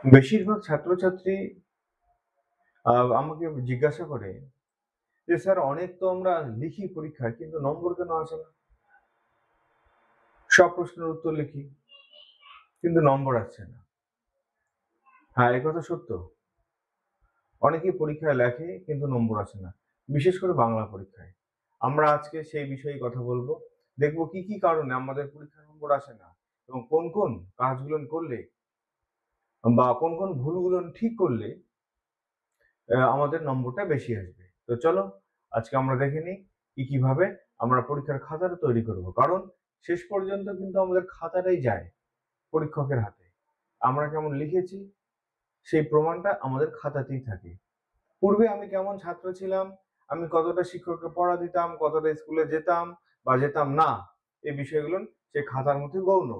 বেশিরভাগ ছাত্রছাত্রী আমাকে জিজ্ঞাসা করে যে, "স্যার অনেক তো আমরা লিখি পরীক্ষায় কিন্তু নম্বর কেন আসে না? সব প্রশ্নের উত্তর লিখি কিন্তু নম্বর আসছে না।" হ্যাঁ, এ কথা সত্য। অনেকেই পরীক্ষায় লেখে কিন্তু নম্বর আসে না। বিশেষ করে বাংলা পরীক্ষায়। আমরা আজকে সেই বিষয়ে কথা বলব। দেখব কি, কি কারণে আমাদের পরীক্ষায় নম্বর আসে না এবং কোন, কোন কাজগুলো করলে বা কোন, কোন ভুলগুলো ঠিক করলে আমাদের নম্বরটা বেশি আসবে। তো চলো আজকে আমরা দেখে নিই কিভাবে আমরা পরীক্ষার খাতাটা তৈরি করব। কারণ শেষ পর্যন্ত কিন্তু আমাদের খাতাটাই যায় পরীক্ষকের হাতে। আমরা কেমন লিখেছি সেই প্রমাণটা আমাদের খাতাতেই থাকে। পূর্বে আমি কেমন ছাত্র ছিলাম, আমি কতটা শিক্ষককে পড়া দিতাম, কতটা স্কুলে যেতাম বা যেতাম না, এই বিষয়গুলো সেই খাতার মধ্যে গৌণ।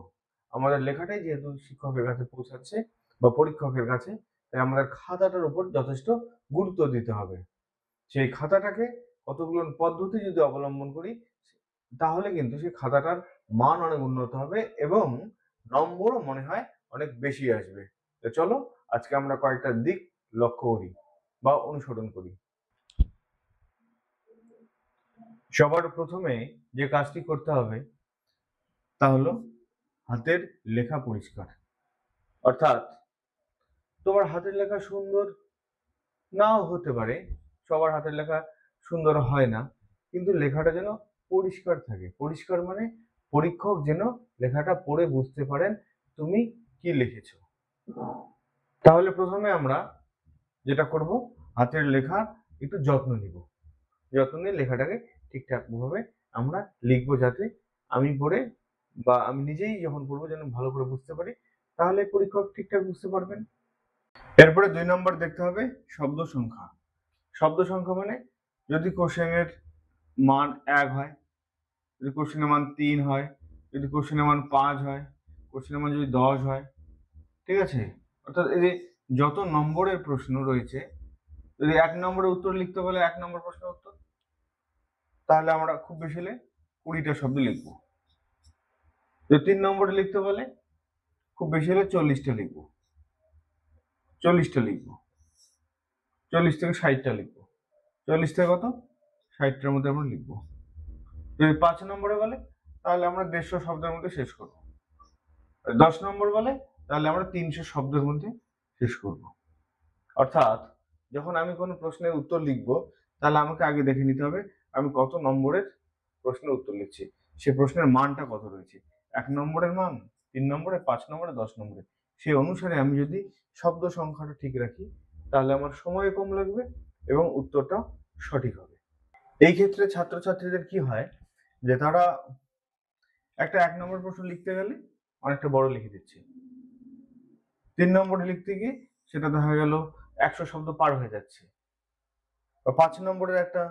আমাদের লেখাটাই যেহেতু শিক্ষকের কাছে পৌঁছাচ্ছে বা পরীক্ষকের কাছে, তাই আমাদের খাতাটার উপর যথেষ্ট গুরুত্ব দিতে হবে। সেই খাতাটাকে কতগুলো পদ্ধতি যদি অবলম্বন করি, তাহলে কিন্তু সেই খাতাটার মান অনেক উন্নত হবে এবং নম্বরও মনে হয় অনেক বেশি আসবে। তো চলো আজকে আমরা কয়েকটা দিক লক্ষ্য করি বা অনুসরণ করি। সবার প্রথমে যে কাজটি করতে হবে তা হলো হাতের লেখা পরিষ্কার। অর্থাৎ তোমার হাতের লেখা সুন্দর নাও হতে পারে, সবার হাতের লেখা সুন্দর হয় না, কিন্তু লেখাটা যেন পরিষ্কার থাকে। পরিষ্কার মানে পরীক্ষক যেন লেখাটা পড়ে বুঝতে পারেন তুমি কি লিখেছো। তাহলে প্রথমে আমরা যেটা করব, হাতের লেখা একটু যত্ন নিব। যত্ন নিয়ে লেখাটাকে ঠিকঠাক ভাবে আমরা লিখবো, যাতে আমি পড়ে বা আমি নিজেই যখন পড়বো যেন ভালো করে বুঝতে পারি, তাহলে পরীক্ষক ঠিকঠাক বুঝতে পারবেন। এরপরে 2 নম্বর দেখতে হবে শব্দ সংখ্যা। শব্দ সংখ্যা মানে যদি কোশ্চেনের মান 1 হয়, যদি কোশ্চেনের মান 3 হয়, যদি কোশ্চেনের মান 5 হয়, কোশ্চেনের মান যদি 10 হয়, ঠিক আছে? অর্থাৎ এই যে যত নম্বরের প্রশ্ন রয়েছে, যদি 1 নম্বরের উত্তর লিখতে বলে 1 নম্বর প্রশ্নের উত্তর, তাহলে আমরা খুব বেশি হলে 20টা শব্দ লিখবো। যদি 3 নম্বরে লিখতে বলে খুব বেশি হলে 40টা লিখবো। 40টা লিখবো। 40 থেকে 60টা লিখবো। 40 থেকে কত? 60টার মধ্যে আমরা লিখবো। যদি 5 নম্বরে বলে তাহলে আমরা 150 শব্দের মধ্যে শেষ করব। 10 নম্বর বলে তাহলে আমরা 300 শব্দের মধ্যে শেষ করব। অর্থাৎ যখন আমি কোনো প্রশ্নের উত্তর লিখব, তাহলে আমাকে আগে দেখে নিতে হবে আমি কত নম্বরের প্রশ্নের উত্তর লিখছি। সে প্রশ্নের মানটা কত রয়েছে। 1 নম্বরের মান, 3 নম্বরে, 5 নম্বরে, 10 নম্বরে। সেই অনুসারে আমি যদি শব্দ সংখ্যাটা ঠিক রাখি, তাহলে আমার সময় কম লাগবে এবং উত্তরটা সঠিক হবে। এই ক্ষেত্রে ছাত্রছাত্রীদের কি হয় যে তারা একটা 1 নম্বর প্রশ্ন লিখতে গেলে অনেকটা বড় লিখে দিচ্ছে। 3 নম্বরে লিখতে গিয়ে সেটা দেখা গেল 100 শব্দ পার হয়ে যাচ্ছে। বা 5 নম্বরের একটা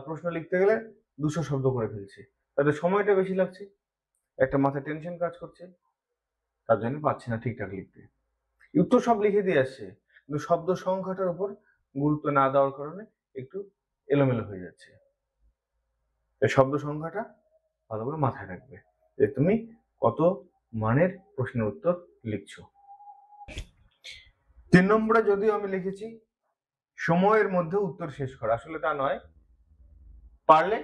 প্রশ্ন লিখতে গেলে 200 শব্দ করে ফেলছে। তাদের সময়টা বেশি লাগছে, একটা মাথায় টেনশন কাজ করছে, তার জন্য পারছে না ঠিকঠাক লিখতে। উত্তর সব লিখে দিয়ে আসছে, কিন্তু শব্দ সংখ্যাটার উপর গুরুত্ব না দেওয়ার কারণে একটু এলোমেলো হয়ে যাচ্ছে। এই শব্দ সংখ্যাটা ভালো করে মাথায় রাখবে যে তুমি কত মানের প্রশ্নের উত্তর লিখছো। 3 নম্বরে যদিও আমি লিখেছি সময়ের মধ্যে উত্তর শেষ করা, আসলে তা নয়। পারলে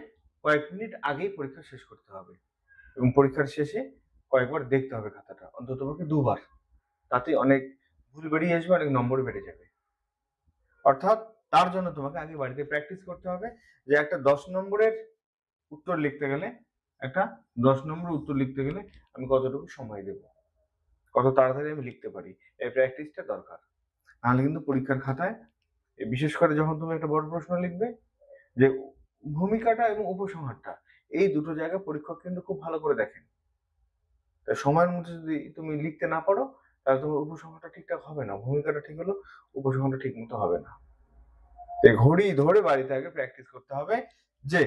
কয়েক মিনিট আগেই পরীক্ষা শেষ করতে হবে এবং পরীক্ষার শেষে কয়েকবার দেখতে হবে খাতাটা, অন্ততপক্ষে 2 বার। তাতে অনেক ভুল বেরিয়ে আসবে, অনেক নম্বর বেড়ে যাবে। অর্থাৎ তার জন্য তোমাকে আগে বাড়িতে প্র্যাকটিস করতে হবে যে একটা 10 নম্বরের উত্তর লিখতে গেলে, একটা 10 নম্বরের উত্তর লিখতে গেলে আমি কতটুকু সময় দেব, কত তাড়াতাড়ি আমি লিখতে পারি। এই প্র্যাকটিসটা দরকার। নাহলে কিন্তু পরীক্ষার খাতায়, বিশেষ করে যখন তুমি একটা বড় প্রশ্ন লিখবে, যে ভূমিকাটা এবং উপসংহারটা, এই দুটো জায়গায় পরীক্ষক কিন্তু খুব ভালো করে দেখেন। সময়ের মধ্যে যদি তুমি লিখতে না পারো, তাহলে তোমার উপসংহারটা ঠিকঠাক হবে না। ভূমিকাটা ঠিক হলো, উপসংহারটা ঠিক মতো হবে না। ঘড়ি ধরে বাড়িতে আগে প্র্যাকটিস করতে হবে যে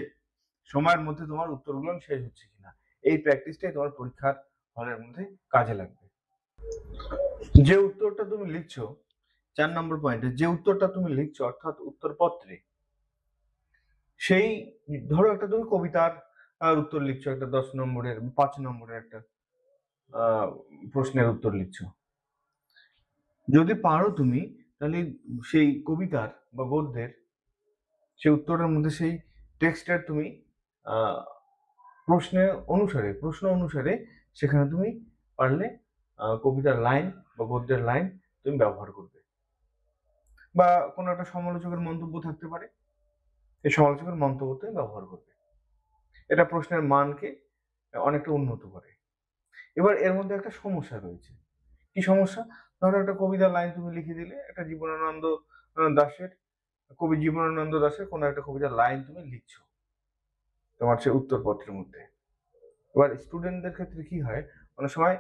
সময়ের মধ্যে তোমার উত্তরগুলো শেষ হচ্ছে কিনা। এই প্র্যাকটিসটাই তোমার পরীক্ষার হলের মধ্যে কাজে লাগবে। যে উত্তরটা তুমি লিখছো, 4 নম্বর পয়েন্টে যে উত্তরটা তুমি লিখছো, অর্থাৎ উত্তরপত্রে, সেই ধরো একটা তুমি কবিতার উত্তর লিখছো, একটা 10 নম্বরের, 5 নম্বরের একটা প্রশ্নের উত্তর লিখছো। যদি পারো তুমি, তাহলে সেই কবিতার বা গদ্যের সেই উত্তরের মধ্যে সেই টেক্সটের তুমি প্রশ্ন অনুসারে সেখানে তুমি পারলে কবিতার লাইন বা গদ্যের লাইন তুমি ব্যবহার করবে, বা কোনো একটা সমালোচকের মন্তব্য থাকতে পারে, এই সমালোচকের মন্তব্য তুমি ব্যবহার করবে। এটা প্রশ্নের মানকে অনেকটা উন্নত করে। এবার এর মধ্যে একটা সমস্যা রয়েছে। কি সমস্যা? ধরো একটা কবিতার লাইন তুমি লিখে দিলে, একটা জীবনানন্দ দাশের, কবি জীবনানন্দ দাশের কোনো একটা কবিতার লাইন তুমি লিখছো তোমার সেই উত্তরপত্রের মধ্যে। এবার স্টুডেন্টদের ক্ষেত্রে কি হয়, অনেক সময়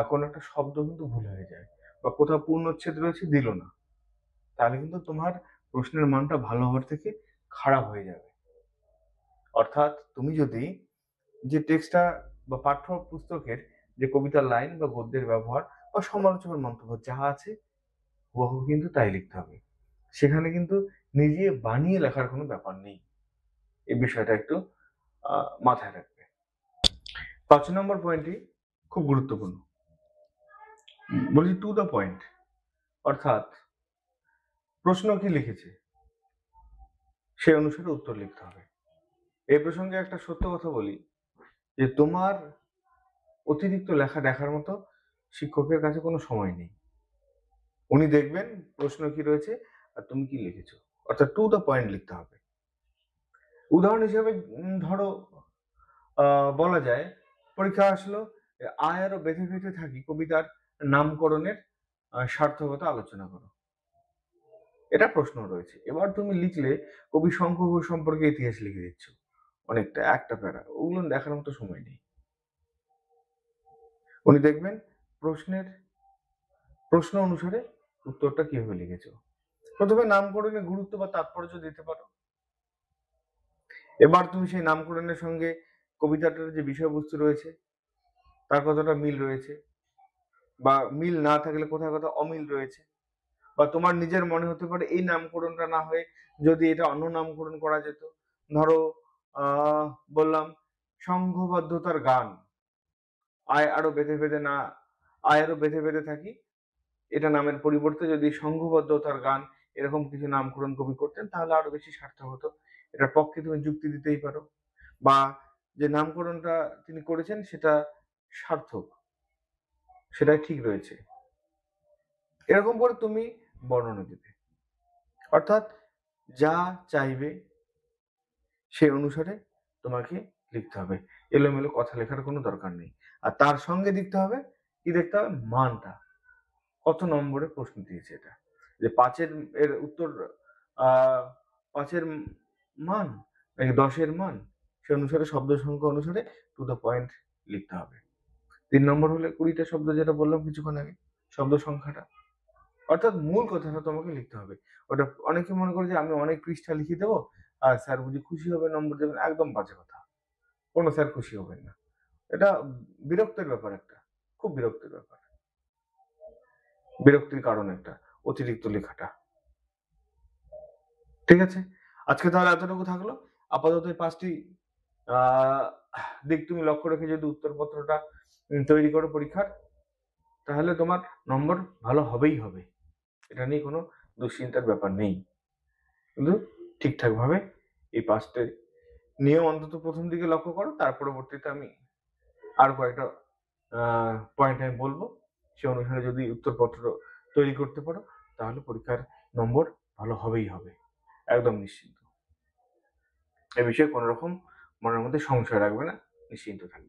কোনো একটা শব্দ কিন্তু ভুল হয়ে যায়, বা কোথাও পূর্ণচ্ছেদ রয়েছে দিল না, তাহলে কিন্তু তোমার প্রশ্নের মানটা ভালো হওয়ার থেকে খারাপ হয়ে যাবে। অর্থাৎ তুমি যদি যে টেক্সটটা বা পাঠ্য পুস্তকের যে কবিতার লাইন বা গদ্যের ব্যবহার বা সমালোচকের মন্তব্য যা আছে হুবহু কিন্তু তাই লিখতে হবে। সেখানে কিন্তু নিজে বানিয়ে লেখার কোনো ব্যাপার নেই। এই বিষয়টা একটু মাথায় রাখবে। ৫ নম্বর পয়েন্টটি খুব গুরুত্বপূর্ণ। বলছি টু দ্য পয়েন্ট, অর্থাৎ প্রশ্ন কি লিখেছে সেই অনুসারে উত্তর লিখতে হবে। এই প্রসঙ্গে একটা সত্য কথা বলি, যে তোমার অতিরিক্ত লেখা দেখার মতো শিক্ষকের কাছে কোনো সময় নেই। উনি দেখবেন প্রশ্ন কি রয়েছে আর তুমি কি লিখেছো, অর্থাৎ টু দ্য পয়েন্ট লিখতে হবে। উদাহরণ হিসেবে ধরো বলা যায় পরীক্ষা আসলো, আয় আরো বেঁধে বেঁধে থাকি কবিতার নামকরণের সার্থকতা আলোচনা করো, এটা প্রশ্ন রয়েছে। এবার তুমি লিখলে কবি শঙ্খ ঘোষ সম্পর্কে ইতিহাস লিখে দিচ্ছ অনেকটা, একটা প্যারা, ওগুলো দেখার মতো সময় নেই। উনি দেখবেন প্রশ্ন অনুসারে উত্তরটা কিভাবে লিখেছো। প্রথমে নামকরণের গুরুত্ব বা তাৎপর্য দিতে পারো। এবার তুমি সেই নামকরণের সঙ্গে কবিতাটার যে বিষয়বস্তু রয়েছে তার কতটা মিল রয়েছে, বা মিল না থাকলে কোথায় কোথাও অমিল রয়েছে, বা তোমার নিজের মনে হতে পারে এই নামকরণটা না হয়ে যদি এটা অন্য নামকরণ করা যেত। ধরো আহ বললাম সংঘবদ্ধতার গান, আয় আরো বেঁধে বেঁধে না, আয় আরো বেঁধে বেঁধে থাকি, এটা নামের পরিবর্তে যদি সংঘবদ্ধতার গান এরকম কিছু নামকরণ কবি করতেন তাহলে আরো বেশি সার্থক হতো। এটার পক্ষে তুমি যুক্তি দিতেই পারো, বা যে নামকরণটা তিনি করেছেন সেটা সার্থক, সেটাই ঠিক রয়েছে, এরকম করে তুমি বর্ণনা দেবে। অর্থাৎ যা চাইবে সেই অনুসারে তোমাকে লিখতে হবে, এলোমেলো কথা লেখার কোনো দরকার নেই। আর তার সঙ্গে দেখতে হবে মানটা, কত নম্বরে প্রশ্ন দিয়েছে, এটা যে ৫-এর এর উত্তর ৫-এর মান নাকি ১০-এর মান, সে অনুসারে শব্দ সংখ্যা অনুসারে টু দ্য পয়েন্ট লিখতে হবে। ৩ নম্বর হলে ২০টা শব্দ, যেটা বললাম কিছুক্ষণ আগে, শব্দ সংখ্যাটা, অর্থাৎ মূল কথাটা তোমাকে লিখতে হবে। ওটা অনেকে মনে করে যে আমি অনেক পৃষ্ঠা লিখে দেবো আর স্যার বুঝি খুশি হবে, নম্বর দেবেন, একদম বাজে কথা। কোনো স্যার খুশি হবেন না, এটা বিরক্তের ব্যাপার, একটা খুব বিরক্তির ব্যাপার, বিরক্তির কারণ একটা অতিরিক্ত লেখাটা। ঠিক আছে, আজকে তাহলে এতটুকু থাকলো। আপাতত এই ৫টি দিক তুমি লক্ষ্য রেখে যদি উত্তরপত্রটা তৈরি করো পরীক্ষার, তাহলে তোমার নম্বর ভালো হবেই হবে, এটা নিয়ে কোনো দুশ্চিন্তার ব্যাপার নেই। কিন্তু ঠিকঠাক ভাবে এই ৫টে নিয়ম অন্তত প্রথম দিকে লক্ষ্য করো, তার পরবর্তীতে আমি আরো কয়েকটা পয়েন্ট আমি বলবো, সে অনুসারে যদি উত্তরপত্র তৈরি করতে পারো তাহলে পরীক্ষার নম্বর ভালো হবেই হবে, একদম নিশ্চিন্ত। এ বিষয়ে কোনো রকম মনের মধ্যে সংশয় রাখবে না, নিশ্চিন্ত থাকবে।